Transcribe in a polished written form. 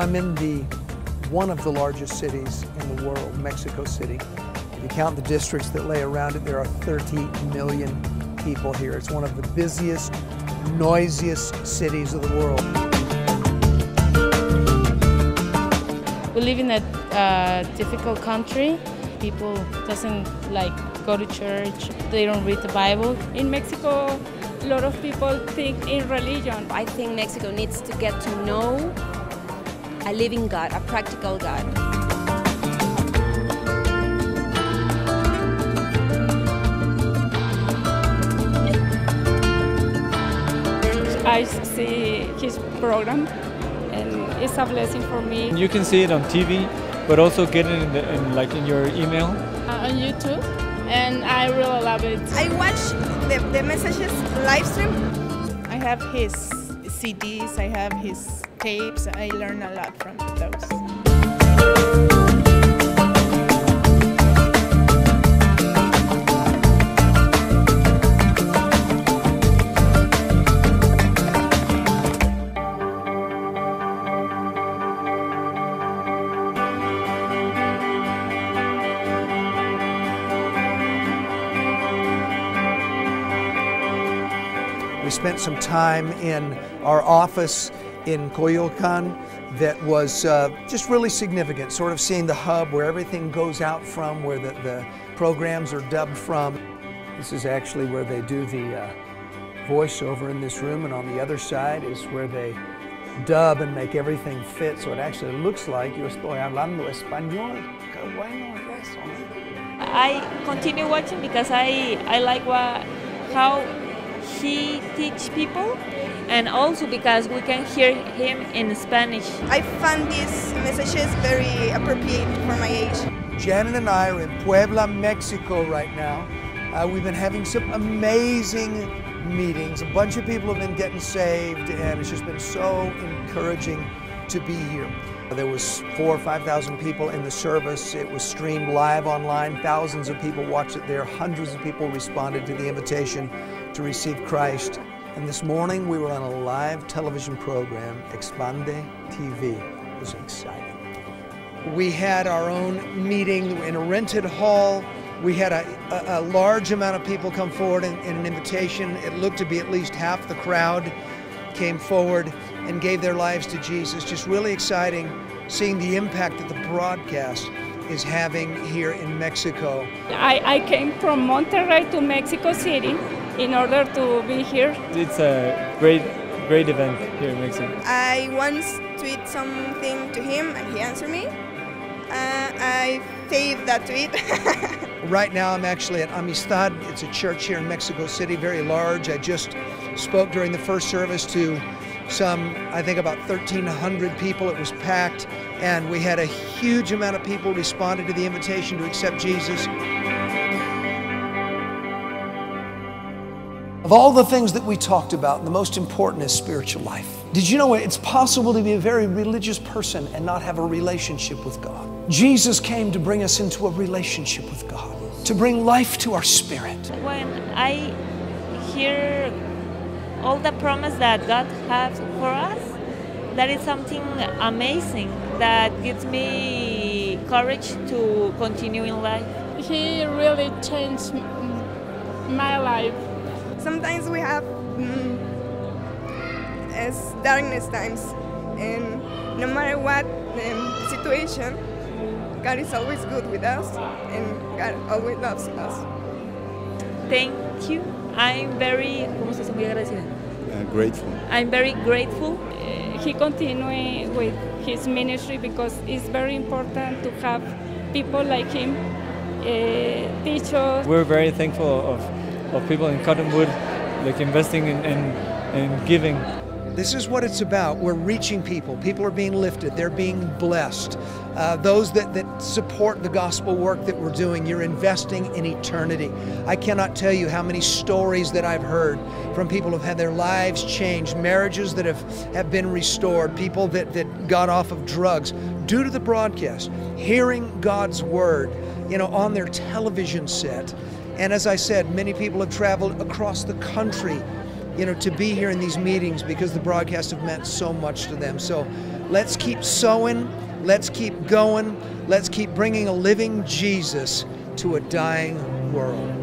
I'm in one of the largest cities in the world, Mexico City. If you count the districts that lay around it, there are 30 million people here. It's one of the busiest, noisiest cities of the world. We live in a difficult country. People doesn't go to church. They don't read the Bible. In Mexico, a lot of people think in religion. I think Mexico needs to get to know a living God, a practical God. I see his program, and it's a blessing for me. You can see it on TV, but also get it in your email. On YouTube, and I really love it. I watch the messages live stream. I have his CDs, I have his tapes. I learn a lot from those. We spent some time in our office in Coyoacán that was just really significant, sort of seeing the hub where everything goes out from, where the programs are dubbed from. This is actually where they do the voiceover in this room, and on the other side is where they dub and make everything fit, so it actually looks like yo estoy hablando español. Qué bueno es eso. I continue watching because I like how he teach people, and also because we can hear him in Spanish. I find these messages very appropriate for my age. Janet and I are in Puebla, Mexico right now. We've been having some amazing meetings. A bunch of people have been getting saved, and it's just been so encouraging to be here. There was 4,000 or 5,000 people in the service. It was streamed live online. Thousands of people watched it there. Hundreds of people responded to the invitation to receive Christ. And this morning we were on a live television program, Expande TV. It was exciting. We had our own meeting in a rented hall. We had a large amount of people come forward in an invitation. It looked to be at least half the crowd came forward and gave their lives to Jesus. Just really exciting seeing the impact that the broadcast is having here in Mexico. I came from Monterrey to Mexico City in order to be here. It's a great event here in Mexico. I once tweeted something to him and he answered me. I saved that tweet. Right now I'm actually at Amistad. It's a church here in Mexico City, very large. I just spoke during the first service to I think about 1,300 people. It was packed, and we had a huge amount of people responded to the invitation to accept Jesus. Of all the things that we talked about, the most important is spiritual life. Did you know it's possible to be a very religious person and not have a relationship with God? Jesus came to bring us into a relationship with God, to bring life to our spirit. When I hear all the promise that God has for us, that is something amazing that gives me courage to continue in life. He really changed my life. Sometimes we have darkness times, and no matter what the situation, God is always good with us, and God always loves us. Thank you. I'm very, grateful. I'm very grateful. He continued with his ministry because it's very important to have people like him teach us. We're very thankful of people in Cottonwood investing in giving. This is what it's about. We're reaching people. People are being lifted. They're being blessed. Those that support the gospel work that we're doing, you're investing in eternity. I cannot tell you how many stories that I've heard from people who have had their lives changed, marriages that have been restored, people that got off of drugs due to the broadcast, hearing God's word, on their television set. And as I said, many people have traveled across the country, to be here in these meetings because the broadcasts have meant so much to them. So Let's keep sowing. Let's keep going. Let's keep bringing a living Jesus to a dying world.